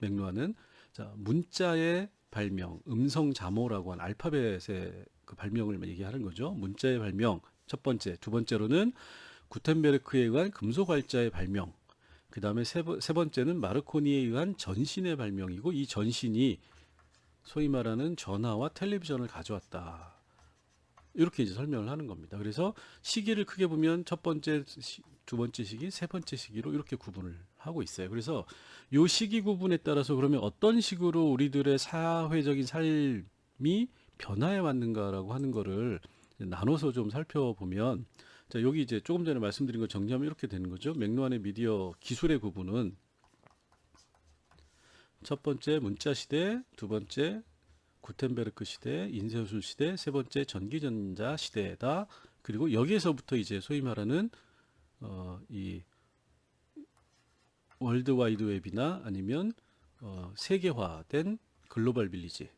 맥루한은 자, 문자의 발명, 음성 자모라고 하는 알파벳의 그 발명을 얘기하는 거죠. 문자의 발명 첫 번째, 두 번째로는 구텐베르크에 의한 금속 활자의 발명, 그 다음에 세 번째는 마르코니에 의한 전신의 발명이고, 이 전신이 소위 말하는 전화와 텔레비전을 가져왔다. 이렇게 이제 설명을 하는 겁니다. 그래서 시기를 크게 보면 첫 번째, 두 번째 시기, 세 번째 시기로 이렇게 구분을 하고 있어요. 그래서 이 시기 구분에 따라서 그러면 어떤 식으로 우리들의 사회적인 삶이 변화해 왔는가라고 하는 거를 나눠서 좀 살펴보면, 자, 여기 이제 조금 전에 말씀드린 거 정리하면 이렇게 되는 거죠. 맥루한의 미디어 기술의 구분은 첫 번째 문자 시대, 두 번째 구텐베르크 시대, 인쇄술 시대, 세 번째 전기전자 시대다. 그리고 여기에서부터 이제 소위 말하는 이 월드 와이드 웹이나 아니면 세계화된 글로벌 빌리지.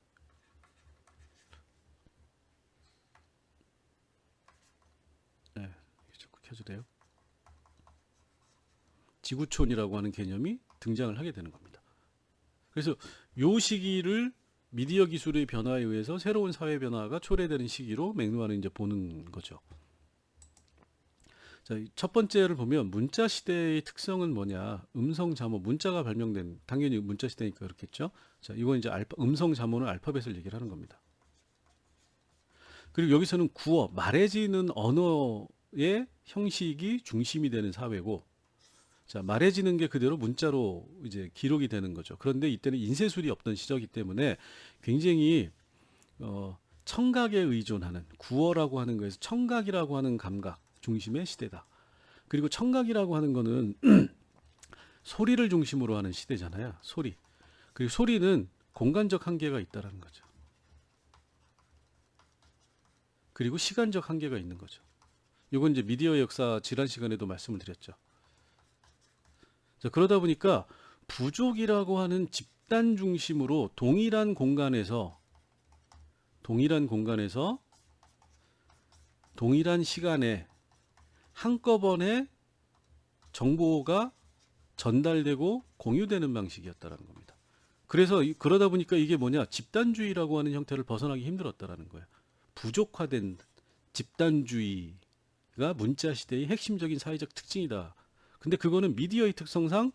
네, 자꾸 켜주래요. 지구촌이라고 하는 개념이 등장을 하게 되는 겁니다. 그래서 요 시기를 미디어 기술의 변화에 의해서 새로운 사회 변화가 초래되는 시기로 맥루아는 이제 보는 거죠. 자, 첫 번째를 보면 문자 시대의 특성은 뭐냐? 음성 잠호, 문자가 발명된, 당연히 문자 시대니까 그렇겠죠. 자, 이건 이제 음성 잠호는 알파벳을 얘기를 하는 겁니다. 그리고 여기서는 구어, 말해지는 언어의 형식이 중심이 되는 사회고, 자, 말해지는 게 그대로 문자로 이제 기록이 되는 거죠. 그런데 이때는 인쇄술이 없던 시절이기 때문에 굉장히 청각에 의존하는, 구어라고 하는 거에서 청각이라고 하는 감각 중심의 시대다. 그리고 청각이라고 하는 거는 소리를 중심으로 하는 시대잖아요. 소리. 그리고 소리는 공간적 한계가 있다라는 거죠. 그리고 시간적 한계가 있는 거죠. 이건 이제 미디어 역사 지난 시간에도 말씀을 드렸죠. 자, 그러다 보니까 부족이라고 하는 집단 중심으로 동일한 공간에서 동일한 시간에 한꺼번에 정보가 전달되고 공유되는 방식이었다는 겁니다. 그래서 그러다 보니까 이게 뭐냐, 집단주의라고 하는 형태를 벗어나기 힘들었다라는 거예요. 부족화된 집단주의가 문자 시대의 핵심적인 사회적 특징이다. 근데 그거는 미디어의 특성상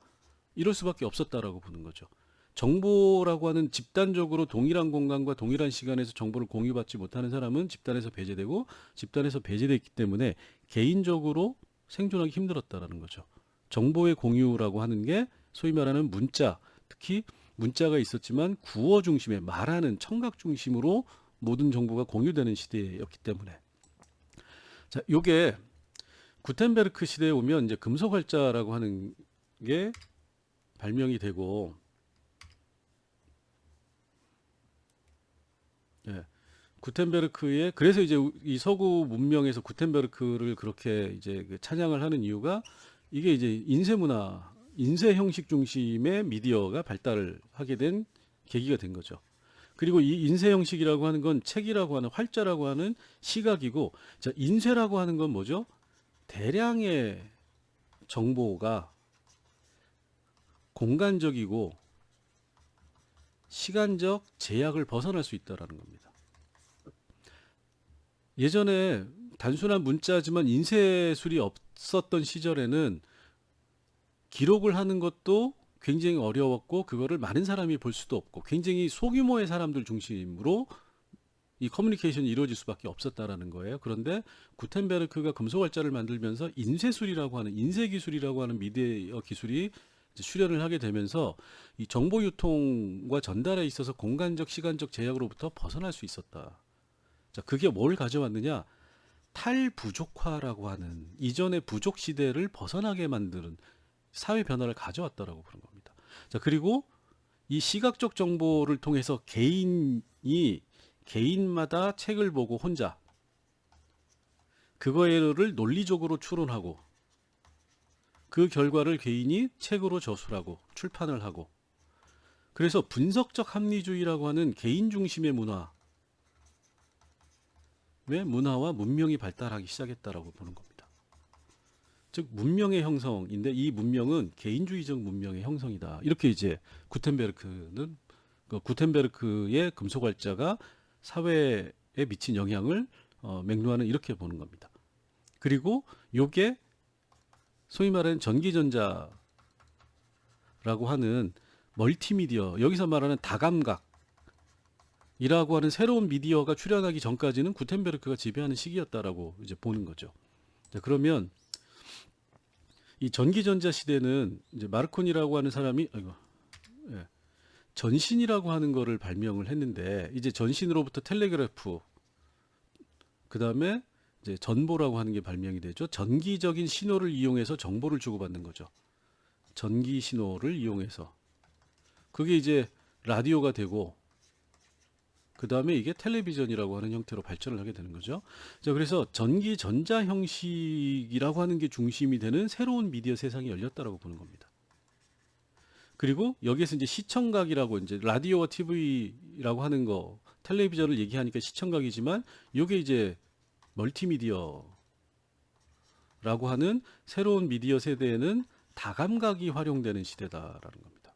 이럴 수밖에 없었다라고 보는 거죠. 정보라고 하는 집단적으로 동일한 공간과 동일한 시간에서 정보를 공유받지 못하는 사람은 집단에서 배제되고, 집단에서 배제됐기 때문에 개인적으로 생존하기 힘들었다라는 거죠. 정보의 공유라고 하는 게 소위 말하는 문자, 특히 문자가 있었지만 구어 중심의 말하는 청각 중심으로 모든 정보가 공유되는 시대였기 때문에. 자, 요게 구텐베르크 시대에 오면 이제 금속 활자라고 하는 게 발명이 되고, 예, 구텐베르크의, 그래서 이제 이 서구 문명에서 구텐베르크를 그렇게 이제 찬양을 하는 이유가, 이게 이제 인쇄 문화, 인쇄 형식 중심의 미디어가 발달을 하게 된 계기가 된 거죠. 그리고 이 인쇄 형식이라고 하는 건 책이라고 하는 활자라고 하는 시각이고, 자, 인쇄라고 하는 건 뭐죠? 대량의 정보가 공간적이고 시간적 제약을 벗어날 수 있다라는 겁니다. 예전에 단순한 문자지만 인쇄술이 없었던 시절에는 기록을 하는 것도 굉장히 어려웠고, 그거를 많은 사람이 볼 수도 없고, 굉장히 소규모의 사람들 중심으로 이 커뮤니케이션이 이루어질 수밖에 없었다라는 거예요. 그런데 구텐베르크가 금속활자를 만들면서 인쇄술이라고 하는, 인쇄기술이라고 하는 미디어 기술이 이제 출현을 하게 되면서 이 정보 유통과 전달에 있어서 공간적 시간적 제약으로부터 벗어날 수 있었다. 자, 그게 뭘 가져왔느냐? 탈부족화라고 하는 이전의 부족 시대를 벗어나게 만드는 사회 변화를 가져왔다라고 보는 겁니다. 자, 그리고 이 시각적 정보를 통해서 개인마다 책을 보고 혼자 그거를 논리적으로 추론하고, 그 결과를 개인이 책으로 저술하고 출판을 하고, 그래서 분석적 합리주의라고 하는 개인 중심의 문화와 문명이 발달하기 시작했다라고 보는 겁니다. 즉 문명의 형성인데, 이 문명은 개인주의적 문명의 형성이다. 이렇게 이제 구텐베르크의 금속활자가 사회에 미친 영향을 맥루아는 이렇게 보는 겁니다. 그리고 요게 소위 말하는 전기전자라고 하는 멀티미디어, 여기서 말하는 다감각이라고 하는 새로운 미디어가 출현하기 전까지는 구텐베르크가 지배하는 시기였다라고 이제 보는 거죠. 자, 그러면 이 전기전자 시대는 이제 마르코니라고 하는 사람이 전신이라고 하는 거를 발명을 했는데, 이제 전신으로부터 텔레그래프, 그 다음에 이제 전보라고 하는 게 발명이 되죠. 전기적인 신호를 이용해서 정보를 주고받는 거죠. 전기 신호를 이용해서. 그게 이제 라디오가 되고, 그 다음에 이게 텔레비전이라고 하는 형태로 발전을 하게 되는 거죠. 자, 그래서 전기 전자 형식이라고 하는 게 중심이 되는 새로운 미디어 세상이 열렸다라고 보는 겁니다. 그리고 여기에서 이제 시청각이라고, 이제 라디오와 TV라고 하는 거, 텔레비전을 얘기하니까 시청각이지만, 이게 이제 멀티미디어라고 하는 새로운 미디어 세대에는 다감각이 활용되는 시대다라는 겁니다.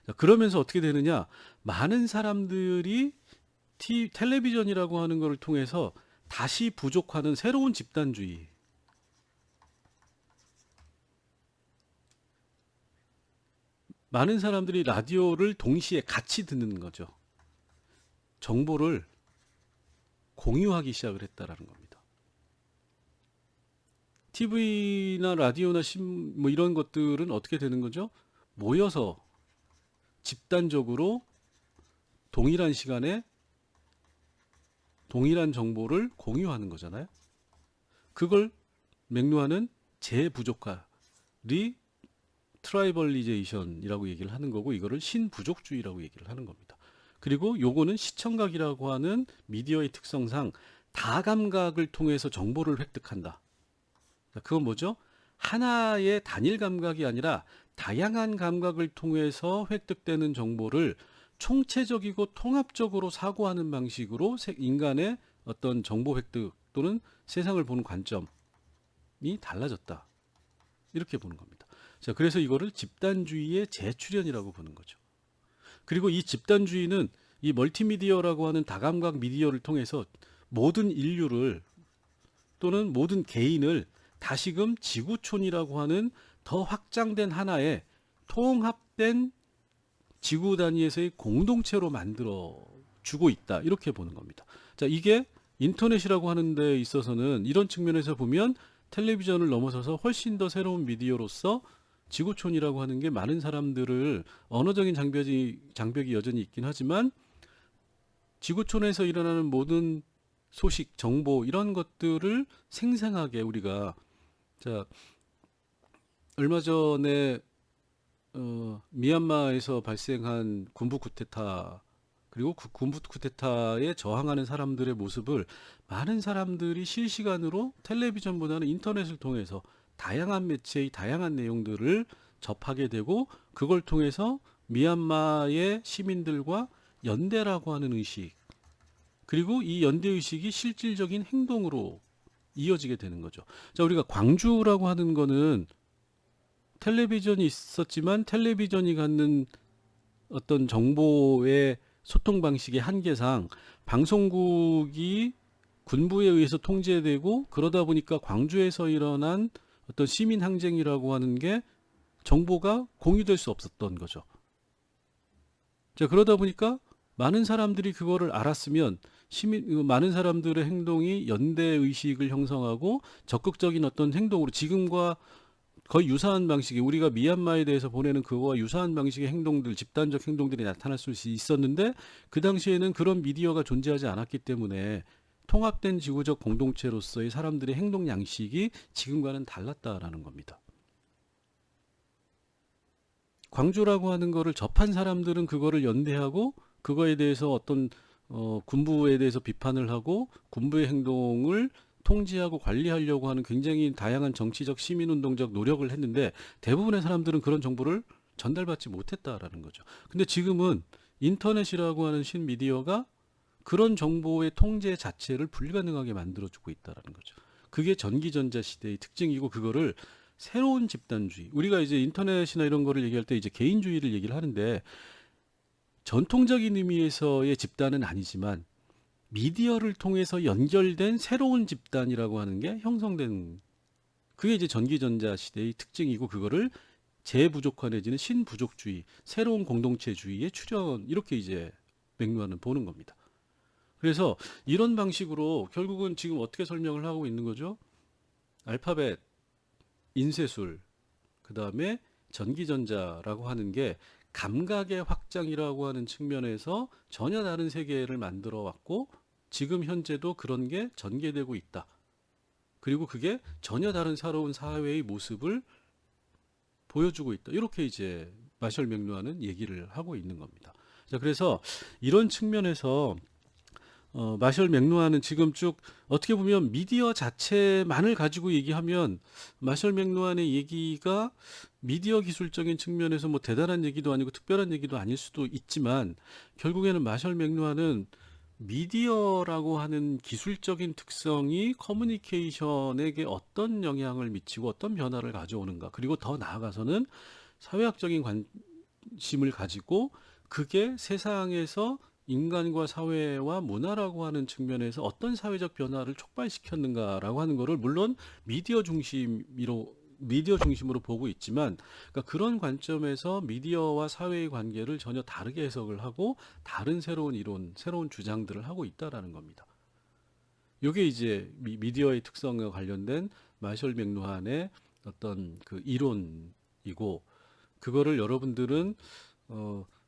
자, 그러면서 어떻게 되느냐? 많은 사람들이 텔레비전이라고 하는 것을 통해서 다시 부족하는 새로운 집단주의, 많은 사람들이 라디오를 동시에 같이 듣는 거죠. 정보를 공유하기 시작을 했다라는 겁니다. TV나 라디오나 뭐 이런 것들은 어떻게 되는 거죠? 모여서 집단적으로 동일한 시간에 동일한 정보를 공유하는 거잖아요. 그걸 맥루아는 재부족화, 트라이벌리제이션이라고 얘기를 하는 거고, 이거를 신부족주의라고 얘기를 하는 겁니다. 그리고 요거는 시청각이라고 하는 미디어의 특성상 다감각을 통해서 정보를 획득한다. 그건 뭐죠? 하나의 단일 감각이 아니라 다양한 감각을 통해서 획득되는 정보를 총체적이고 통합적으로 사고하는 방식으로 인간의 어떤 정보 획득 또는 세상을 보는 관점이 달라졌다. 이렇게 보는 겁니다. 자, 그래서 이거를 집단주의의 재출현이라고 보는 거죠. 그리고 이 집단주의는 이 멀티미디어라고 하는 다감각 미디어를 통해서 모든 인류를 또는 모든 개인을 다시금 지구촌이라고 하는 더 확장된 하나의 통합된 지구 단위에서의 공동체로 만들어 주고 있다. 이렇게 보는 겁니다. 자, 이게 인터넷이라고 하는 데 있어서는 이런 측면에서 보면 텔레비전을 넘어서서 훨씬 더 새로운 미디어로서 지구촌이라고 하는 게 많은 사람들을, 언어적인 장벽이 여전히 있긴 하지만 지구촌에서 일어나는 모든 소식, 정보 이런 것들을 생생하게 우리가, 자, 얼마 전에 미얀마에서 발생한 군부 쿠데타, 그리고 그 군부 쿠데타에 저항하는 사람들의 모습을 많은 사람들이 실시간으로 텔레비전보다는 인터넷을 통해서 다양한 매체의 다양한 내용들을 접하게 되고, 그걸 통해서 미얀마의 시민들과 연대라고 하는 의식, 그리고 이 연대의식이 실질적인 행동으로 이어지게 되는 거죠. 자, 우리가 광주라고 하는 거는 텔레비전이 있었지만 텔레비전이 갖는 어떤 정보의 소통 방식의 한계상 방송국이 군부에 의해서 통제되고, 그러다 보니까 광주에서 일어난 어떤 시민 항쟁이라고 하는 게 정보가 공유될 수 없었던 거죠. 자, 그러다 보니까 많은 사람들이 그거를 알았으면 많은 사람들의 행동이 연대 의식을 형성하고 적극적인 어떤 행동으로 지금과 거의 유사한 방식의, 우리가 미얀마에 대해서 보내는 그거와 유사한 방식의 행동들, 집단적 행동들이 나타날 수 있었는데, 그 당시에는 그런 미디어가 존재하지 않았기 때문에 통합된 지구적 공동체로서의 사람들의 행동 양식이 지금과는 달랐다라는 겁니다. 광주라고 하는 거를 접한 사람들은 그거를 연대하고, 그거에 대해서 어떤 군부에 대해서 비판을 하고, 군부의 행동을 통제하고 관리하려고 하는 굉장히 다양한 정치적 시민운동적 노력을 했는데, 대부분의 사람들은 그런 정보를 전달받지 못했다라는 거죠. 근데 지금은 인터넷이라고 하는 신미디어가 그런 정보의 통제 자체를 불가능하게 만들어주고 있다라는 거죠. 그게 전기전자 시대의 특징이고, 그거를 새로운 집단주의, 우리가 이제 인터넷이나 이런 거를 얘기할 때 이제 개인주의를 얘기를 하는데, 전통적인 의미에서의 집단은 아니지만 미디어를 통해서 연결된 새로운 집단이라고 하는 게 형성된, 그게 이제 전기전자 시대의 특징이고, 그거를 재부족화 내지는 신부족주의, 새로운 공동체주의의 출현, 이렇게 이제 맥루아는 보는 겁니다. 그래서 이런 방식으로 결국은 지금 어떻게 설명을 하고 있는 거죠? 알파벳, 인쇄술, 그 다음에 전기전자라고 하는 게 감각의 확장이라고 하는 측면에서 전혀 다른 세계를 만들어 왔고, 지금 현재도 그런 게 전개되고 있다. 그리고 그게 전혀 다른 새로운 사회의 모습을 보여주고 있다. 이렇게 이제 마셜 맥루아는 얘기를 하고 있는 겁니다. 자, 그래서 이런 측면에서 마셜 맥루아는 지금 쭉 어떻게 보면 미디어 자체만을 가지고 얘기하면 마셜 맥루아의 얘기가 미디어 기술적인 측면에서 뭐 대단한 얘기도 아니고 특별한 얘기도 아닐 수도 있지만, 결국에는 마셜 맥루아는 미디어라고 하는 기술적인 특성이 커뮤니케이션에게 어떤 영향을 미치고 어떤 변화를 가져오는가, 그리고 더 나아가서는 사회학적인 관심을 가지고 그게 세상에서 인간과 사회와 문화라고 하는 측면에서 어떤 사회적 변화를 촉발시켰는가라고 하는 거를, 물론 미디어 중심으로 보고 있지만, 그러니까 그런 관점에서 미디어와 사회의 관계를 전혀 다르게 해석을 하고 다른 새로운 이론, 새로운 주장들을 하고 있다라는 겁니다. 이게 이제 미디어의 특성과 관련된 마셜 맥루한의 어떤 그 이론이고, 그거를 여러분들은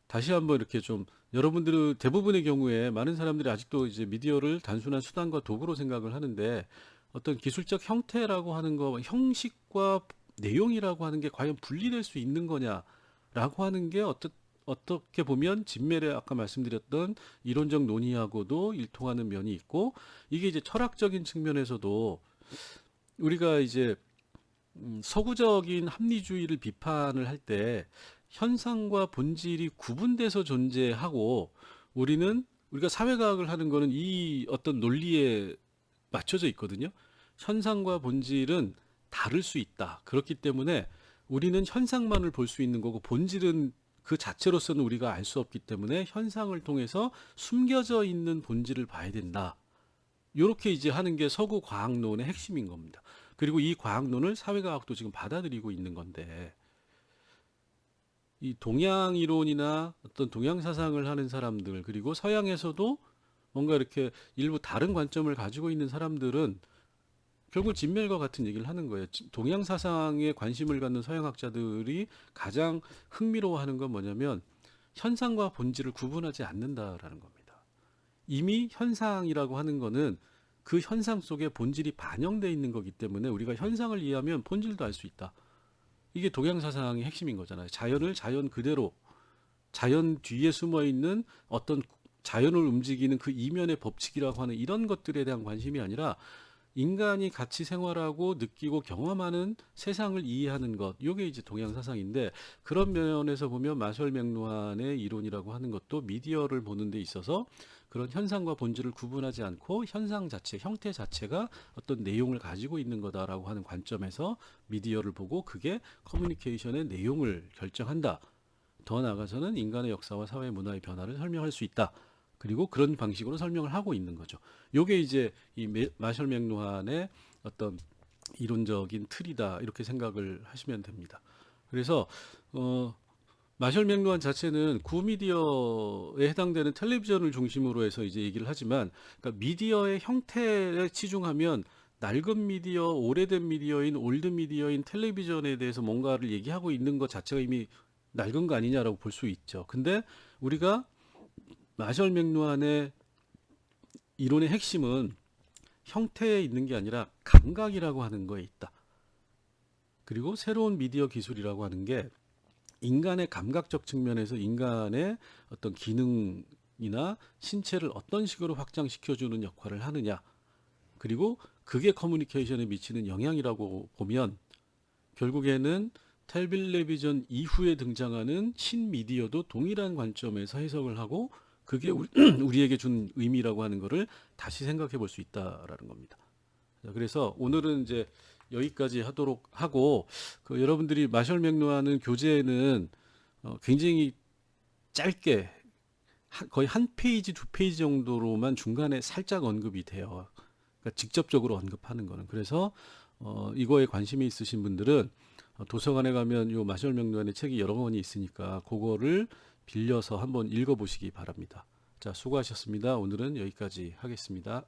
다시 한번 이렇게 좀, 여러분들은 대부분의 경우에 많은 사람들이 아직도 이제 미디어를 단순한 수단과 도구로 생각을 하는데, 어떤 기술적 형태라고 하는 거, 형식과 내용이라고 하는 게 과연 분리될 수 있는 거냐라고 하는 게 어떻게 보면 진멜의 아까 말씀드렸던 이론적 논의하고도 일통하는 면이 있고, 이게 이제 철학적인 측면에서도 우리가 이제 서구적인 합리주의를 비판을 할 때 현상과 본질이 구분돼서 존재하고, 우리가 사회과학을 하는 거는 이 어떤 논리에 맞춰져 있거든요. 현상과 본질은 다를 수 있다. 그렇기 때문에 우리는 현상만을 볼 수 있는 거고, 본질은 그 자체로서는 우리가 알 수 없기 때문에 현상을 통해서 숨겨져 있는 본질을 봐야 된다. 이렇게 이제 하는 게 서구 과학론의 핵심인 겁니다. 그리고 이 과학론을 사회과학도 지금 받아들이고 있는 건데, 이 동양 이론이나 어떤 동양 사상을 하는 사람들, 그리고 서양에서도 뭔가 이렇게 일부 다른 관점을 가지고 있는 사람들은 결국 진멜과 같은 얘기를 하는 거예요. 동양 사상에 관심을 갖는 서양학자들이 가장 흥미로워하는 건 뭐냐면 현상과 본질을 구분하지 않는다라는 겁니다. 이미 현상이라고 하는 거는 그 현상 속에 본질이 반영되어 있는 거기 때문에 우리가 현상을 이해하면 본질도 알 수 있다. 이게 동양 사상의 핵심인 거잖아요. 자연을 자연 그대로, 자연 뒤에 숨어 있는 어떤 자연을 움직이는 그 이면의 법칙이라고 하는 이런 것들에 대한 관심이 아니라 인간이 같이 생활하고 느끼고 경험하는 세상을 이해하는 것, 이게 이제 동양 사상인데, 그런 면에서 보면 마셜 맥루한의 이론이라고 하는 것도 미디어를 보는 데 있어서 그런 현상과 본질을 구분하지 않고 현상 자체, 형태 자체가 어떤 내용을 가지고 있는 거다라고 하는 관점에서 미디어를 보고 그게 커뮤니케이션의 내용을 결정한다. 더 나아가서는 인간의 역사와 사회 문화의 변화를 설명할 수 있다. 그리고 그런 방식으로 설명을 하고 있는 거죠. 요게 이제 이 마셜 맥루한의 어떤 이론적인 틀이다, 이렇게 생각을 하시면 됩니다. 그래서 마셜 맥루한 자체는 구미디어에 해당되는 텔레비전을 중심으로 해서 이제 얘기를 하지만, 그러니까 미디어의 형태에 치중하면 낡은 미디어, 오래된 미디어인 올드 미디어인 텔레비전에 대해서 뭔가를 얘기하고 있는 것 자체가 이미 낡은 거 아니냐라고 볼 수 있죠. 근데 우리가 마셜 맥루한의 이론의 핵심은 형태에 있는 게 아니라 감각이라고 하는 거에 있다. 그리고 새로운 미디어 기술이라고 하는 게 인간의 감각적 측면에서 인간의 어떤 기능이나 신체를 어떤 식으로 확장시켜주는 역할을 하느냐, 그리고 그게 커뮤니케이션에 미치는 영향이라고 보면, 결국에는 텔레비전 이후에 등장하는 신미디어도 동일한 관점에서 해석을 하고 그게 우리에게 준 의미라고 하는 거를 다시 생각해 볼 수 있다라는 겁니다. 그래서 오늘은 이제 여기까지 하도록 하고, 여러분들이 마셜 맥루한은 교재에는 굉장히 짧게 거의 한 페이지, 두 페이지 정도로만 중간에 살짝 언급이 돼요. 그러니까 직접적으로 언급하는 거는. 그래서 이거에 관심이 있으신 분들은 도서관에 가면 요 마셜 맥루한의 책이 여러 권이 있으니까 그거를 빌려서 한번 읽어보시기 바랍니다. 자, 수고하셨습니다. 오늘은 여기까지 하겠습니다.